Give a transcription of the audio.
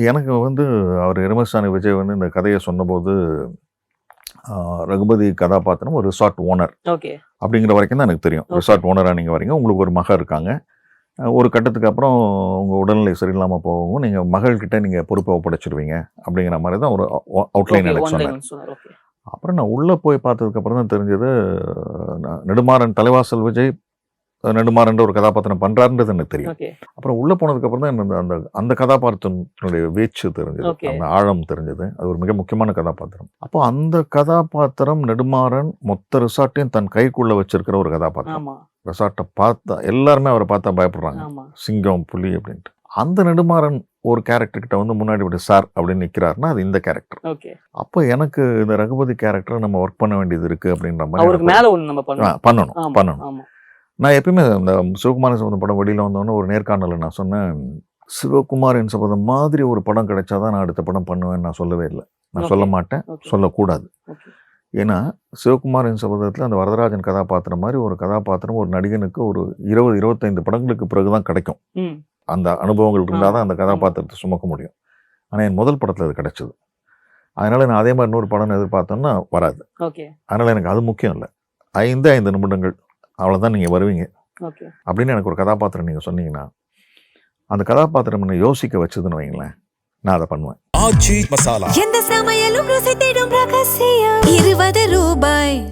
எனக்கு வந்து அவர் எருமசாணி விஜய் வந்து இந்த கதைய சொன்னபோது, ரகுபதி கதாபாத்திரம் ஒரு ரிசார்ட் ஓனர் ஓகே. அப்படிங்கிற வரைக்கும் தான் எனக்கு தெரியும். ஓகே. ரிசார்ட் ஓனரா நீங்க வரீங்க. உங்களுக்கு ஒரு மகள் இருக்காங்க. ஒரு கட்டத்துக்கு அப்புறம் உங்க உடல்நிலை சரியில்லாம போகவும், நீங்க மகள்கிட்ட நீங்க பொறுப்ப ஒப்படைச்சுருவீங்க. அப்படிங்கிற மாரி தான் ஒரு அவுட்லைன் ஓகே. எனக்கு சொன்னாரு. ஒன்லைன் சொன்னார். ஓகே. அப்புறம் நான் உள்ள போய் பார்த்ததுக்கு அப்புறம் தான் தெரிஞ்சது, நெடுமாறன் தலைவாசல் விஜய் நெடுமாறன்ற ஒரு கதாபாத்திரம் பண்றாருன்றது எனக்கு தெரியும். ஓகே. அப்புறம் உள்ள போனதுக்கு அப்புறம் தான் எனக்கு அந்த அந்த கதாபாத்திரத்தினுடைய வீச்சு தெரிஞ்சது. ஓகே. அந்த ஆழம் தெரிஞ்சது. அது ஒரு மிக முக்கியமான கதாபாத்திரம். அப்போ அந்த கதாபாத்திரம் நெடுமாறன் மொத்த ரிசார்ட்டையும் தன் கைக்குள்ள வச்சிருக்கிற ஒரு கதாபாத்திரம். ஆமா. ரிசார்ட்டை பார்த்தா எல்லாருமே அவரை பார்த்தா பயப்படுறாங்க. ஆமா. சிங்கம், புலி அப்படின்ட்டு. அந்த நெடுமாறன் ஒரு கேரக்டர் கிட்ட வந்து முன்னாடி இப்படி சார் அப்படின்னு நிக்கிறாருன்னா அது இந்த கேரக்டர். ஓகே. அப்போ எனக்கு இந்த ரகுபதி கேரக்டர் நம்ம ஒர்க் பண்ண வேண்டியது இருக்கு அப்படின்ற மாதிரி அவருக்கு எனக்கு மேல ஒண்ணு நம்ம பண்ணணும். ஆமா. பண்ணணும். ஆமா. நான் எப்பயுமே இந்த சிவகுமாரன் சபதம் படம் வெளியில வந்தோடனே ஒரு நேர்காணல்ல நான் சொன்னேன், சிவகுமாரின் சபதம் மாதிரி ஒரு படம் கிடைச்சாதான் நான் அடுத்த படம் பண்ணுவேன்னு நான் சொல்லவே இல்லை. நான் சொல்ல ஓகே. மாட்டேன், ஓகே. சொல்லக்கூடாது. ஓகே. ஏன்னா சிவகுமாரின் சபதத்தில் அந்த வரதராஜன் கதாபாத்திரம் மாதிரி ஒரு கதாபாத்திரம் ஒரு நடிகனுக்கு ஒரு 20-25 படங்களுக்கு பிறகுதான் கிடைக்கும். ம். அந்த அனுபவங்கள் இருந்தால் தான் ஆமா. அந்த ஆமா. கதாபாத்திரத்தை சுமக்க முடியும். ஆனால் என் முதல் படத்தில் அது கிடைச்சது. அதனால நான் அதே மாதிரி இன்னொரு படம் எதிர்பார்த்தோன்னா வராது. ஓகே. அதனால எனக்கு அது முக்கியம் இல்லை. 5 நிமிடங்கள் அவ்வளோதான் நீங்கள் வருவீங்க ஓகே. அப்படின்னு எனக்கு ஒரு கதாபாத்திரம் நீங்கள் சொன்னீங்கன்னா, அந்த கதாபாத்திரம் என்னை யோசிக்க வச்சதுன்னு வைங்களேன், நான் அதை பண்ணுவேன். ஆச்சி மசாலா. எந்த சமையலும் ருசி தேடும் ரகசியம் 20 ரூபாய்.